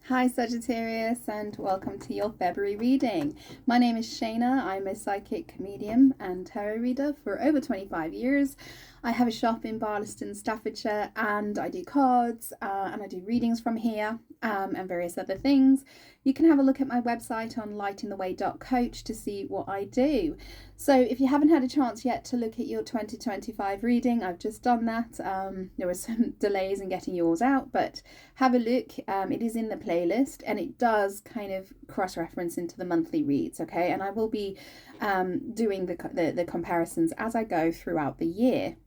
Hi Sagittarius, and welcome to your February reading. My name is Shayna. I'm a psychic medium and tarot reader for over 25 years. I have a shop in Barlaston, Staffordshire, and I do cards and I do readings from here and various other things. You can have a look at my website on lightintheway.coach to see what I do. So if you haven't had a chance yet to look at your 2025 reading, I've just done that. There were some delays in getting yours out, but have a look. It is in the playlist and it does kind of cross-reference into the monthly reads, okay? And I will be doing the comparisons as I go throughout the year.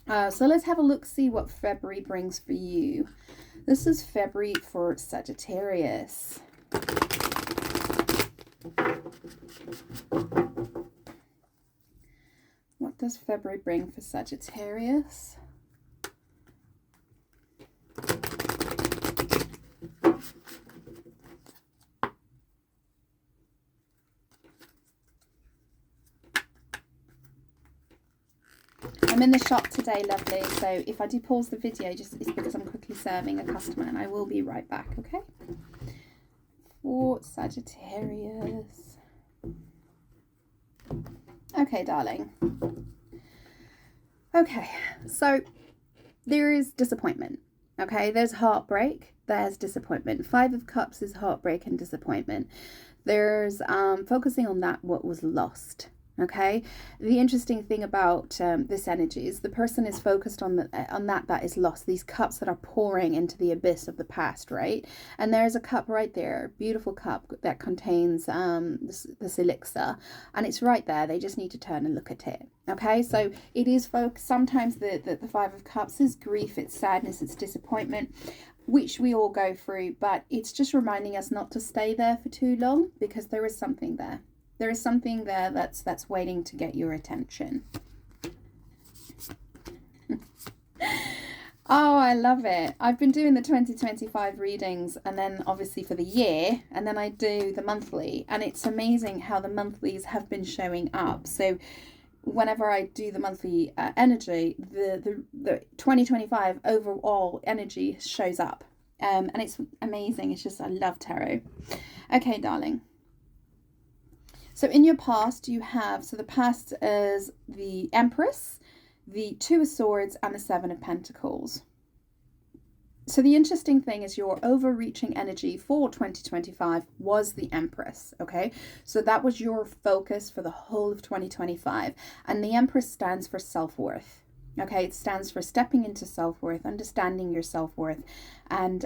So let's have a look, see what February brings for you. This is February for Sagittarius. What does February bring for Sagittarius? I'm in the shop today, lovely, so if I do pause the video, it's because I'm quickly serving a customer and I will be right back, okay? For Sagittarius. Okay, darling. Okay, so there is disappointment, okay? There's heartbreak, there's disappointment. 5 of Cups is heartbreak and disappointment. There's focusing on that what was lost. Okay, the interesting thing about this energy is the person is focused on that is lost, these cups that are pouring into the abyss of the past, right? And there's a cup right there, beautiful cup that contains this elixir, and it's right there. They just need to turn and look at it. Okay, so it is sometimes the 5 of Cups is grief, it's sadness, it's disappointment, which we all go through, but it's just reminding us not to stay there for too long, because there is something there. There is something there that's waiting to get your attention. Oh, I love it. I've been doing the 2025 readings and then obviously for the year, and then I do the monthly, and it's amazing how the monthlies have been showing up. So whenever I do the monthly energy, the 2025 overall energy shows up, and it's amazing. It's just, I love tarot. Okay, darling. So in your past, you have, so the past is the Empress, the 2 of Swords, and the 7 of Pentacles. So the interesting thing is your overreaching energy for 2025 was the Empress, okay? So that was your focus for the whole of 2025. And the Empress stands for self-worth, okay? It stands for stepping into self-worth, understanding your self-worth, and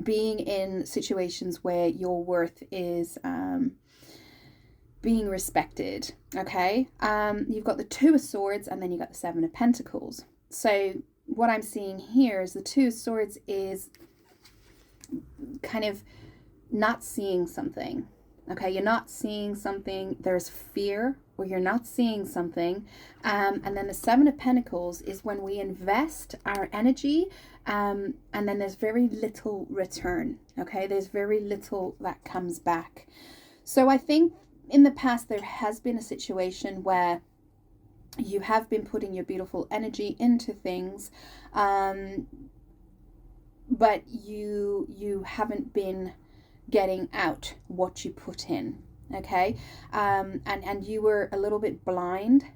being in situations where your worth is being respected, okay? You've got the 2 of Swords, and then you've got the 7 of Pentacles. So what I'm seeing here is the 2 of Swords is kind of not seeing something, okay? You're not seeing something, there's fear, or you're not seeing something, and then the 7 of Pentacles is when we invest our energy, and then there's very little return, okay? There's very little that comes back. So I think in the past there has been a situation where you have been putting your beautiful energy into things, but you haven't been getting out what you put in, okay? And you were a little bit blind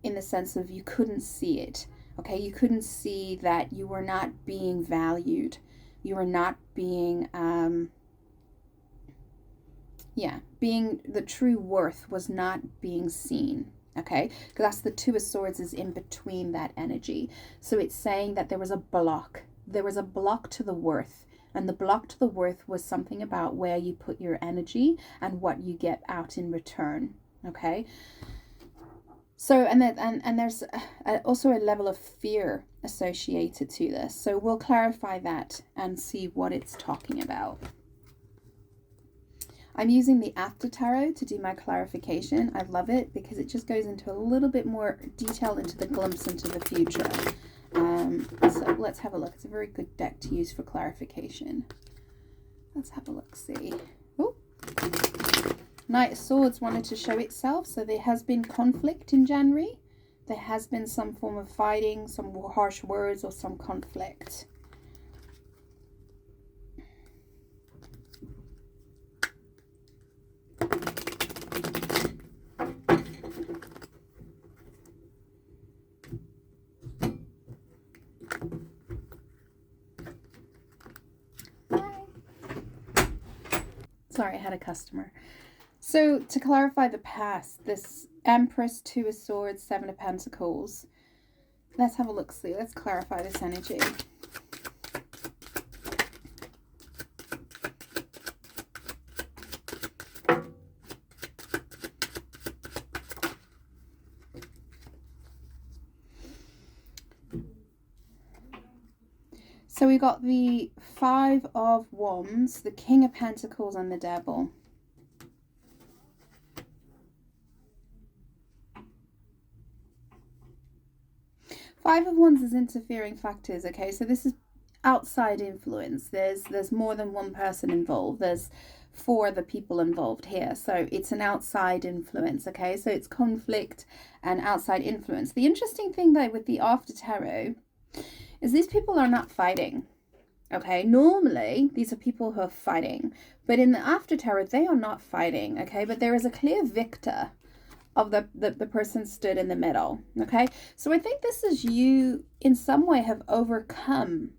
in the sense of you couldn't see it, okay? You couldn't see that you were not being valued. You were not being, being the true worth was not being seen, okay? Because that's the 2 of Swords is in between that energy. So it's saying that there was a block. There was a block to the worth. And the block to the worth was something about where you put your energy and what you get out in return, okay? So, and there's also a level of fear associated to this. So we'll clarify that and see what it's talking about. I'm using the After Tarot to do my clarification. I love it because it just goes into a little bit more detail into the glimpse into the future. So let's have a look. It's a very good deck to use for clarification. Let's have a look, see. Oh, Knight of Swords wanted to show itself, so there has been conflict in January. There has been some form of fighting, some harsh words, or some conflict. Sorry, I had a customer. So to clarify the past, this Empress, Two of Swords, Seven of Pentacles. Let's have a look, see. Let's clarify this energy. So we got the Five of Wands, the King of Pentacles, and the Devil. Five of Wands is interfering factors, okay? So this is outside influence. There's more than one person involved. There's 4 other people involved here. So it's an outside influence, okay? So it's conflict and outside influence. The interesting thing, though, with the After Tarot is these people are not fighting, okay? Normally, these are people who are fighting. But in the After Tarot, they are not fighting, okay? But there is a clear victor of the person stood in the middle, okay? So I think this is you in some way have overcome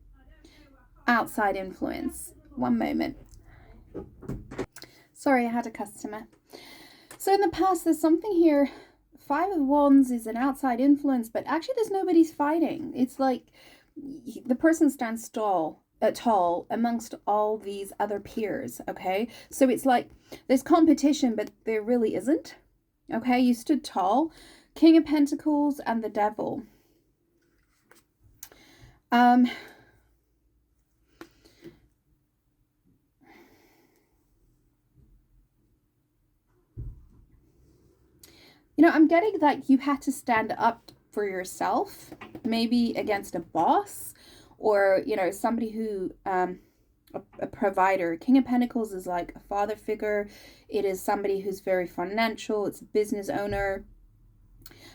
outside influence. One moment. Sorry, I had a customer. So in the past, there's something here. Five of Wands is an outside influence, but actually there's nobody's fighting. It's like the person stands tall amongst all these other peers, okay? So it's like there's competition, but there really isn't. Okay, you stood tall. King of Pentacles and the Devil. You know, I'm getting that you had to stand up for yourself, maybe against a boss or, you know, somebody who, a provider. King of Pentacles is like a father figure. It is somebody who's very financial. It's a business owner.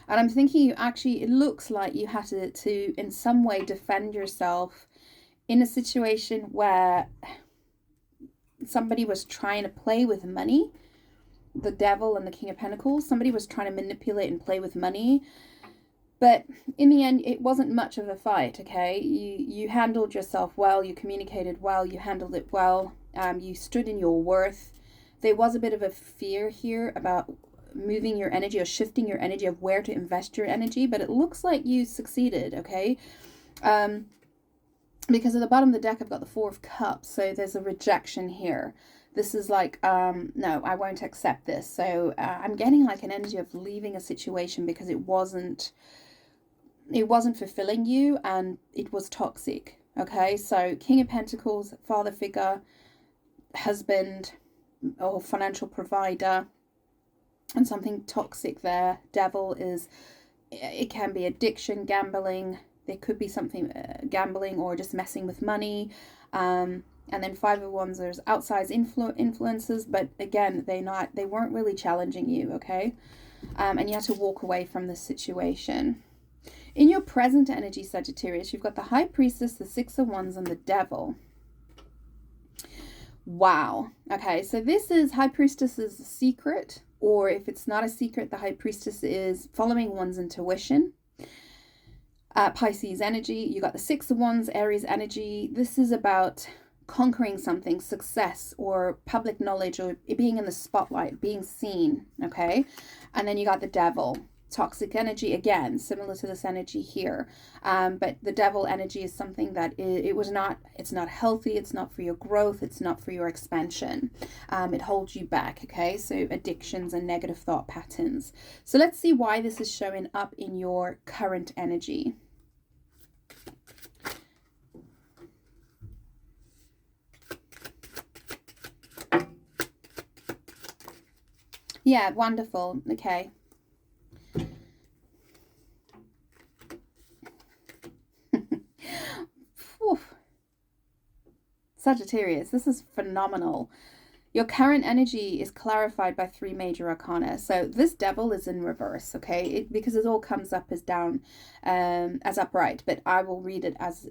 And I'm thinking you actually, it looks like you had to in some way defend yourself in a situation where somebody was trying to play with money. The Devil and the King of Pentacles. Somebody was trying to manipulate and play with money. But in the end, it wasn't much of a fight, okay? You handled yourself well, you communicated well, you handled it well, you stood in your worth. There was a bit of a fear here about moving your energy or shifting your energy of where to invest your energy, but it looks like you succeeded, okay? Because at the bottom of the deck, I've got the Four of Cups, so there's a rejection here. This is like, no, I won't accept this. So I'm getting like an energy of leaving a situation because it wasn't fulfilling you and it was toxic, okay? So King of Pentacles, father figure, husband or financial provider, and something toxic there. Devil is, it can be addiction, gambling. There could be something gambling or just messing with money. And then Five of Wands, there's outside influences, but again, they weren't really challenging you, okay? And you had to walk away from the situation. In your present energy, Sagittarius, you've got the High Priestess, the Six of Wands, and the Devil. Wow. Okay, so this is High Priestess is a secret, or if it's not a secret, the High Priestess is following one's intuition. Pisces energy. You got the Six of Wands, Aries energy. This is about conquering something, success, or public knowledge, or being in the spotlight, being seen, okay? And then you got the Devil. Toxic energy, again, similar to this energy here. But the Devil energy is something that it's not healthy, it's not for your growth, it's not for your expansion. It holds you back, okay? So addictions and negative thought patterns. So let's see why this is showing up in your current energy. Yeah, wonderful. Okay. Sagittarius, this is phenomenal. Your current energy is clarified by 3 major arcana. So this Devil is in reverse, okay? Because it all comes up as down, as upright. But I will read it as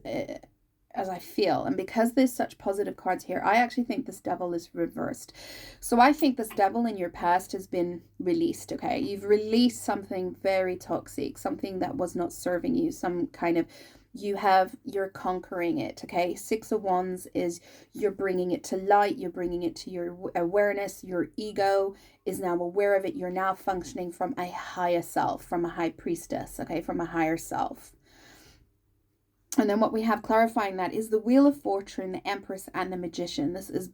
I feel. And because there's such positive cards here, I actually think this Devil is reversed. So I think this Devil in your past has been released, okay? You've released something very toxic, something that was not serving you, some kind of you're conquering it. Okay, Six of Wands is you're bringing it to light, you're bringing it to your awareness. Your ego is now aware of it. You're now functioning from a higher self, from a high priestess, okay, from a higher self. And then what we have clarifying that is the Wheel of Fortune, the Empress, and the Magician. This is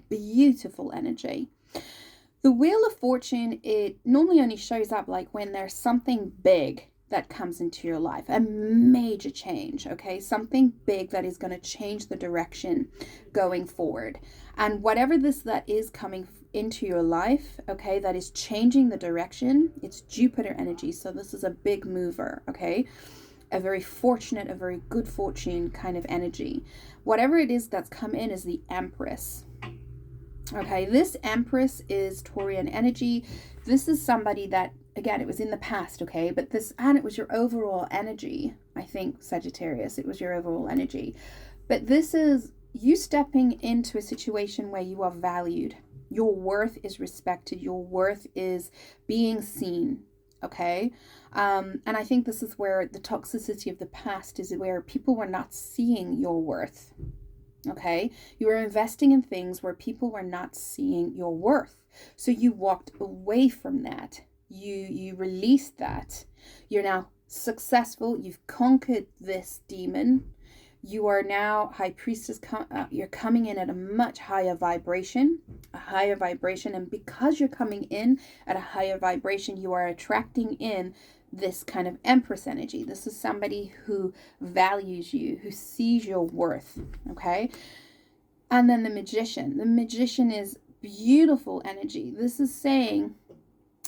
beautiful energy. The Wheel of Fortune, it normally only shows up like when there's something big that comes into your life, a major change, okay? Something big that is going to change the direction going forward. And whatever that is coming into your life, okay, that is changing the direction, it's Jupiter energy. So this is a big mover, okay? A very fortunate, a very good fortune kind of energy. Whatever it is that's come in is the Empress. Okay, this Empress is Taurian energy. This is somebody that, again, it was in the past, okay, but it was your overall energy. I think, Sagittarius, it was your overall energy. But this is you stepping into a situation where you are valued. Your worth is respected. Your worth is being seen, okay? And I think this is where the toxicity of the past is, where people were not seeing your worth. Okay, you were investing in things where people were not seeing your worth. So you walked away from that. You released that. You're now successful. You've conquered this demon. You are now high priestess. You're coming in at a much higher vibration, and because you're coming in at a higher vibration, you are attracting in this kind of Empress energy. This is somebody who values you, who sees your worth, okay? And then the Magician. The Magician is beautiful energy. This is saying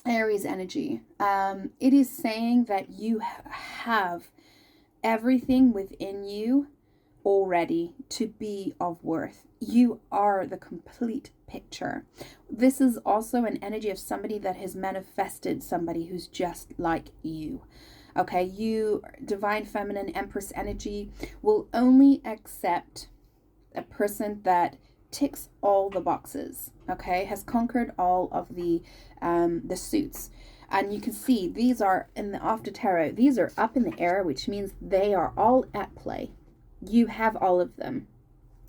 Aries energy. It is saying that you have everything within you already to be of worth. You are the complete picture. This is also an energy of somebody that has manifested somebody who's just like you. Okay, you, Divine Feminine Empress energy, will only accept a person that ticks all the boxes, okay, has conquered all of the suits. And you can see these are in the After Tarot, these are up in the air, which means they are all at play. You have all of them.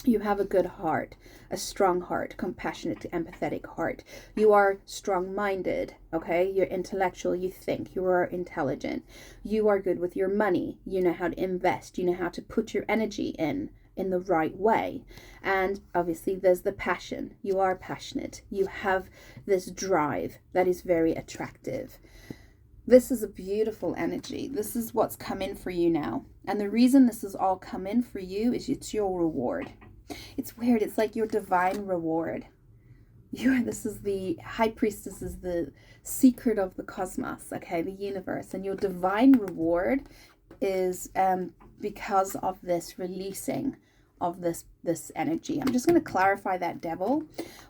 You have a good heart, a strong heart, compassionate, empathetic heart. You are strong-minded, okay? You're intellectual, you think, you are intelligent. You are good with your money. You know how to invest. You know how to put your energy in the right way. And obviously there's the passion. You are passionate. You have this drive that is very attractive. This is a beautiful energy. This is what's come in for you now. And the reason this has all come in for you is it's your reward. It's weird. It's like your divine reward. This is the High Priestess, is the secret of the cosmos, okay, the universe. And your divine reward is because of this releasing of this energy. I'm just going to clarify that, Devil.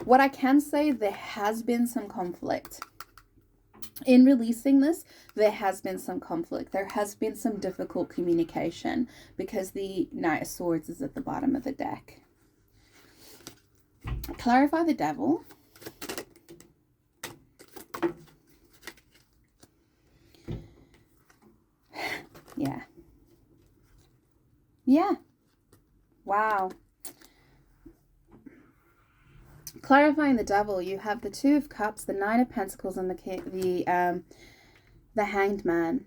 What I can say, there has been some conflict. In releasing this, there has been some conflict. There has been some difficult communication because the Knight of Swords is at the bottom of the deck. Clarify the Devil. Yeah. Yeah. Wow. Clarifying the Devil, you have the Two of Cups, the Nine of Pentacles, and the Hanged Man.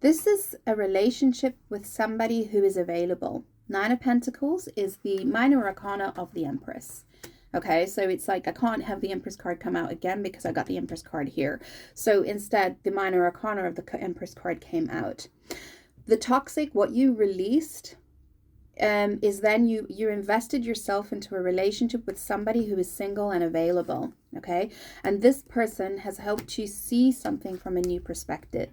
This is a relationship with somebody who is available. Nine of Pentacles is the minor arcana of the Empress. Okay, so it's like I can't have the Empress card come out again because I got the Empress card here. So instead, the minor arcana of the Empress card came out. The toxic, what you released, is then you invested yourself into a relationship with somebody who is single and available, okay? And this person has helped you see something from a new perspective.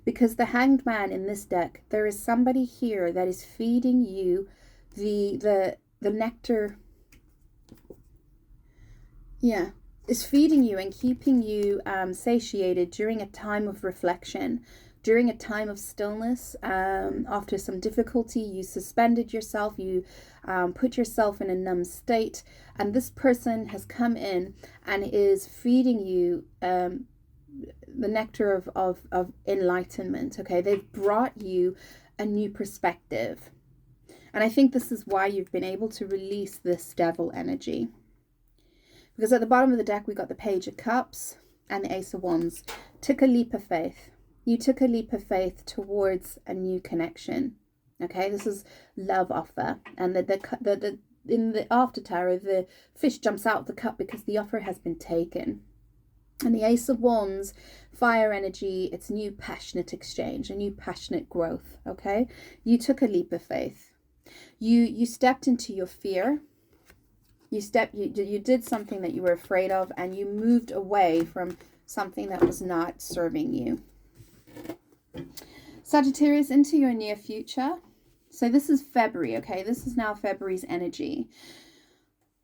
Because the Hanged Man in this deck, there is somebody here that is feeding you the nectar. Yeah, is feeding you and keeping you satiated during a time of reflection. During a time of stillness, after some difficulty, you suspended yourself, you put yourself in a numb state, and this person has come in and is feeding you the nectar of enlightenment, okay? They've brought you a new perspective. And I think this is why you've been able to release this devil energy. Because at the bottom of the deck, we got the Page of Cups and the Ace of Wands. Took a leap of faith. You took a leap of faith towards a new connection. Okay, this is love offer. And in the after tarot, the fish jumps out of the cup because the offer has been taken. And the Ace of Wands, fire energy, it's new passionate exchange, a new passionate growth. Okay, you took a leap of faith. You stepped into your fear. You did something that you were afraid of, and you moved away from something that was not serving you. Sagittarius, into your near future. So this is February, okay? This is now February's energy.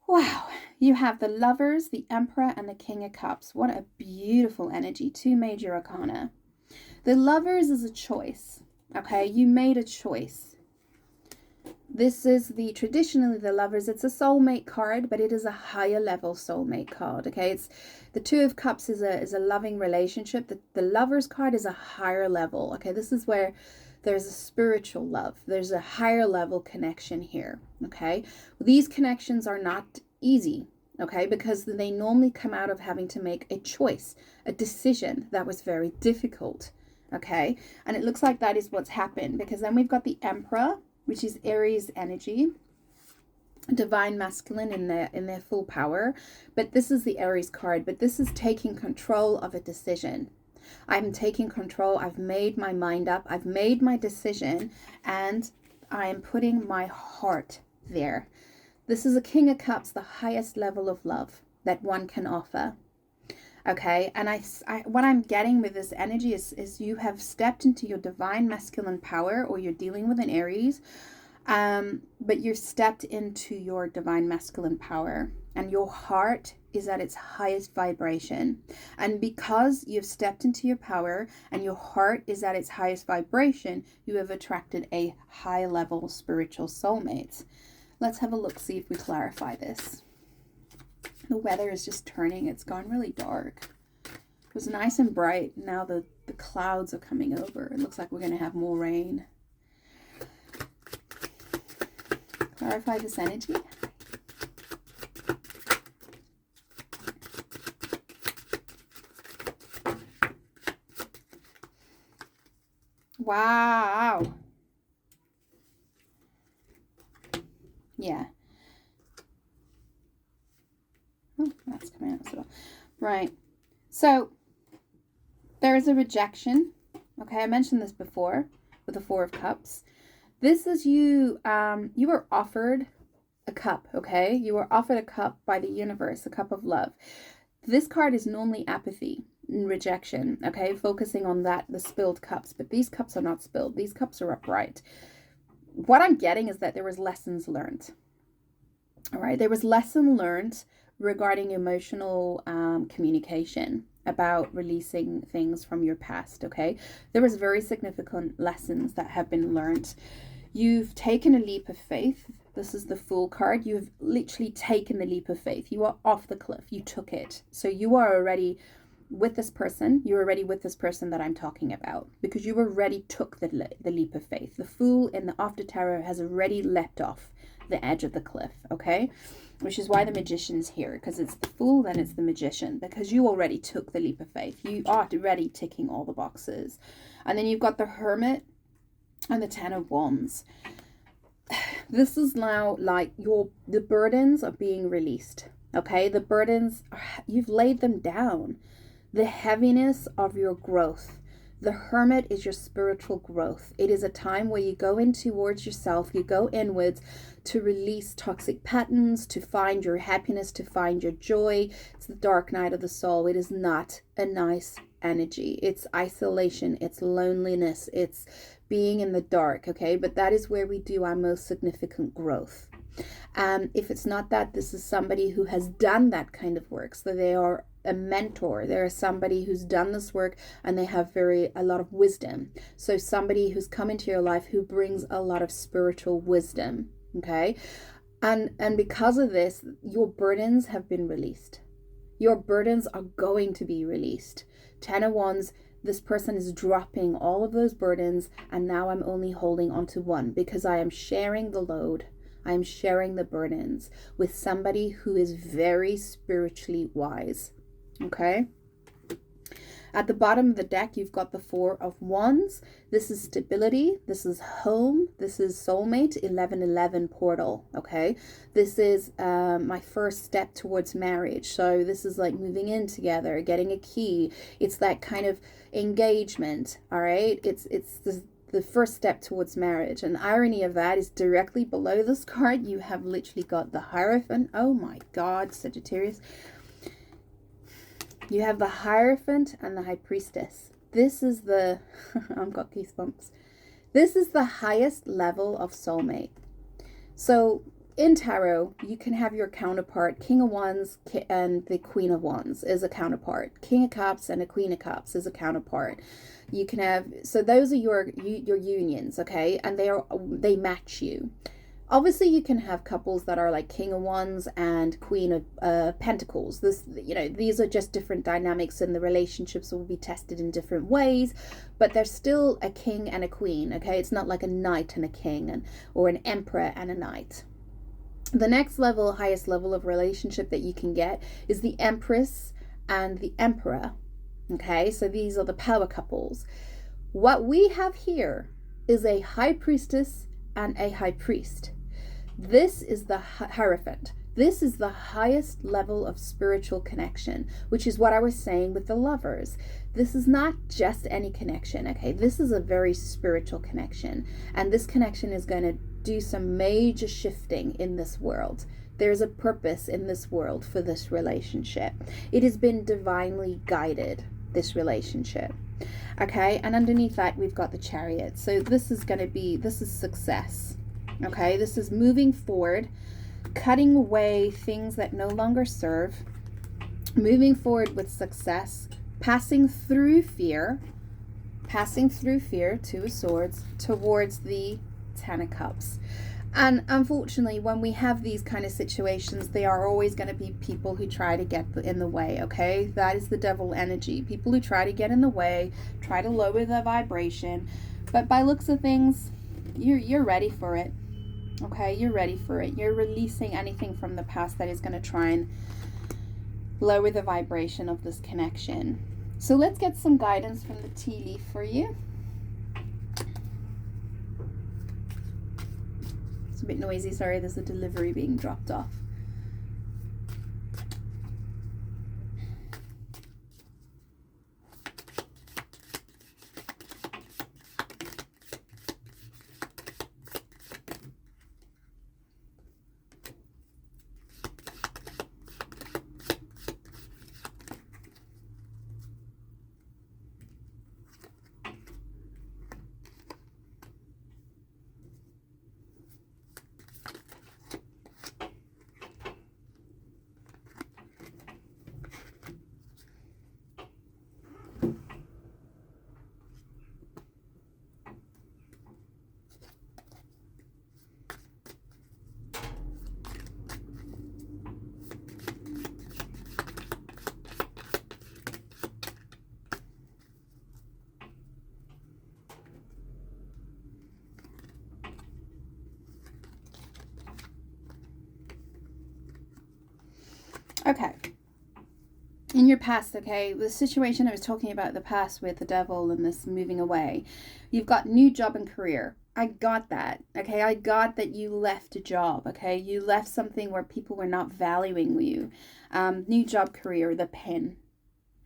Wow. You have the Lovers, the Emperor, and the King of Cups. What a beautiful energy. Two major arcana. The Lovers is a choice, okay? You made a choice. This is traditionally the Lovers. It's a soulmate card, but it is a higher level soulmate card, okay? It's the Two of Cups is a loving relationship. The Lovers card is a higher level, okay? This is where there's a spiritual love. There's a higher level connection here, okay? These connections are not easy, okay? Because they normally come out of having to make a choice, a decision that was very difficult, okay? And it looks like that is what's happened, because then we've got the Emperor, which is Aries energy, divine masculine in their full power. But this is the Aries card, but this is taking control of a decision. I'm taking control. I've made my mind up. I've made my decision, and I am putting my heart there. This is a King of Cups, the highest level of love that one can offer. Okay, and I what I'm getting with this energy is you have stepped into your divine masculine power, or you're dealing with an Aries, but you're stepped into your divine masculine power, and your heart is at its highest vibration. And because you've stepped into your power and your heart is at its highest vibration, you have attracted a high level spiritual soulmate. Let's have a look, see if we clarify this. The weather is just turning. It's gone really dark. It was nice and bright. Now the clouds are coming over. It looks like we're going to have more rain. Clarify this energy. Wow. Yeah. Oh, that's coming out as well. Right. So there is a rejection. Okay, I mentioned this before with the Four of Cups. This is you. You were offered a cup. Okay, you were offered a cup by the universe, a cup of love. This card is normally apathy and rejection. Okay, focusing on that, the spilled cups. But these cups are not spilled. These cups are upright. What I'm getting is that there was lessons learned. All right, there was lesson learned regarding emotional communication, about releasing things from your past. Okay, there was very significant lessons that have been learned. You've taken a leap of faith. This is the Fool card. You've literally taken the leap of faith. You are off the cliff. You took it. So you are already with this person. You're already with this person that I'm talking about, because you already took the leap of faith. The Fool in the After Tarot has already leapt off the edge of the cliff, okay? Which is why the Magician's here, because it's the Fool, then it's the Magician, because you already took the leap of faith. You are already ticking all the boxes. And then you've got the Hermit and the Ten of Wands. This is now like the burdens are being released, okay? The burdens, you've laid them down. The heaviness of your growth. The Hermit is your spiritual growth. It is a time where you go in towards yourself, you go inwards to release toxic patterns, to find your happiness, to find your joy. It's the dark night of the soul. It is not a nice energy. It's isolation, it's loneliness, it's being in the dark, okay? But that is where we do our most significant growth. If it's not that, this is somebody who has done that kind of work. So they are a mentor. They're somebody who's done this work and they have a lot of wisdom. So somebody who's come into your life who brings a lot of spiritual wisdom, okay? And because of this, your burdens have been released. Your burdens are going to be released. 10 of Wands, this person is dropping all of those burdens, and now I'm only holding on to one because I am sharing the load. I am sharing the burdens with somebody who is very spiritually wise. Okay? At the bottom of the deck, you've got the Four of Wands. This is stability. This is home. This is soulmate, 1111 portal. Okay. This is my first step towards marriage. So this is like moving in together, getting a key. It's that kind of engagement. All right. It's the first step towards marriage. And irony of that is directly below this card, you have literally got the Hierophant. Oh my God, Sagittarius. You have the Hierophant and the High Priestess. This is the, I've got goosebumps. This is the highest level of soulmate. So in tarot, you can have your counterpart. King of Wands and the Queen of Wands is a counterpart. King of Cups and a Queen of Cups is a counterpart. You can have, so those are your unions, okay? And they match you. Obviously, you can have couples that are like King of Wands and Queen of Pentacles. This, you know, these are just different dynamics, and the relationships will be tested in different ways. But there's still a king and a queen. Okay, it's not like a knight and a king, or an emperor and a knight. The next level, highest level of relationship that you can get is the Empress and the Emperor. Okay, so these are the power couples. What we have here is a High Priestess and a High Priest. This is the Hierophant. This is the highest level of spiritual connection, which is what I was saying with the Lovers. This is not just any connection, okay? This is a very spiritual connection, and this connection is going to do some major shifting in this world. There's a purpose in this world for this relationship. It has been divinely guided, this relationship. Okay, and underneath that, we've got the Chariot. So this is success. Okay, this is moving forward, cutting away things that no longer serve, moving forward with success, passing through fear, Two of Swords, towards the Ten of Cups. And unfortunately, when we have these kind of situations, there are always going to be people who try to get in the way, okay? That is the devil energy. People who try to get in the way, try to lower their vibration. But by looks of things, you're ready for it, okay? You're ready for it. You're releasing anything from the past that is going to try and lower the vibration of this connection. So let's get some guidance from the tea leaf for you. It's a bit noisy, sorry, there's a delivery being dropped off. Okay. In your past, okay, the situation I was talking about, the past with the devil and this moving away, you've got new job and career. I got that, okay? I got that you left a job, okay? You left something where people were not valuing you. New job, career, the pin,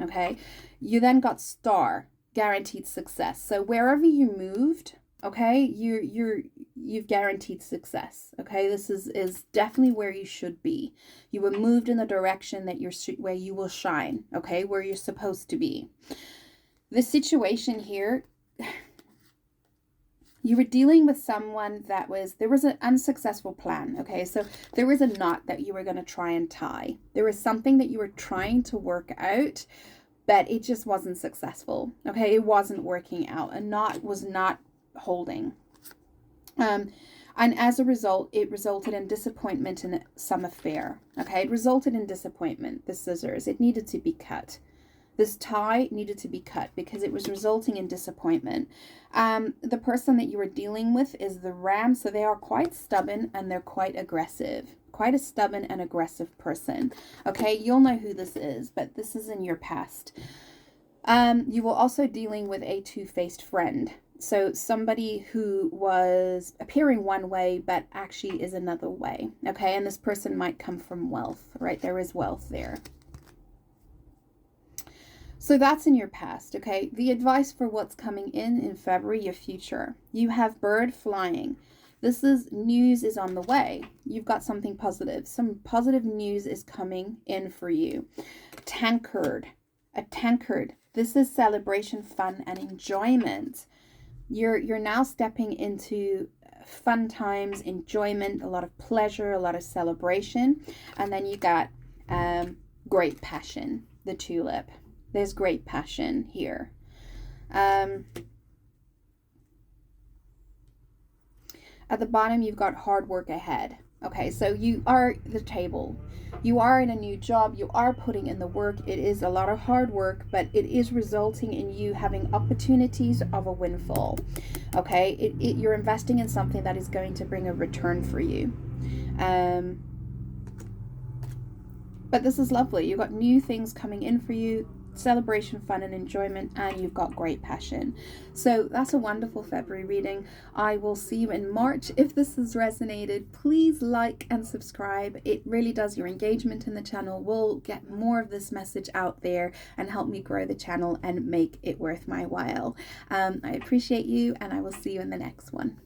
okay? You then got star, guaranteed success. So wherever you moved, okay, you've guaranteed success. Okay, this is definitely where you should be. You were moved in the direction that where you will shine. Okay, where you're supposed to be. The situation here, you were dealing with someone there was an unsuccessful plan. Okay, so there was a knot that you were going to try and tie. There was something that you were trying to work out, but it just wasn't successful. Okay, it wasn't working out. A knot was not holding. And as a result, it resulted in disappointment in some affair. Okay, it resulted in disappointment. The scissors, it needed to be cut. This tie needed to be cut because it was resulting in disappointment. The person that you were dealing with is the Ram, so they are quite stubborn and they're quite aggressive. Quite a stubborn and aggressive person. Okay, you'll know who this is, but this is in your past. You were also dealing with a two-faced friend. So somebody who was appearing one way, but actually is another way. Okay, and this person might come from wealth, right? There is wealth there. So that's in your past, okay? The advice for what's coming in February, your future. You have bird flying. This is news is on the way. You've got something positive. Some positive news is coming in for you. Tankard. A tankard. This is celebration, fun, and enjoyment. You're now stepping into fun times, enjoyment, a lot of pleasure, a lot of celebration. And then you got great passion, the tulip. There's great passion here. At the bottom, you've got hard work ahead. Okay, so you are the table. You are in a new job. You are putting in the work. It is a lot of hard work, but it is resulting in you having opportunities of a windfall. Okay, you're investing in something that is going to bring a return for you. But this is lovely. You've got new things coming in for you. Celebration, fun, and enjoyment, and you've got great passion. So that's a wonderful February reading. I will see you in March. If this has resonated, please like and subscribe. It really does. Your engagement in the channel will get more of this message out there and help me grow the channel and make it worth my while. I appreciate you, and I will see you in the next one.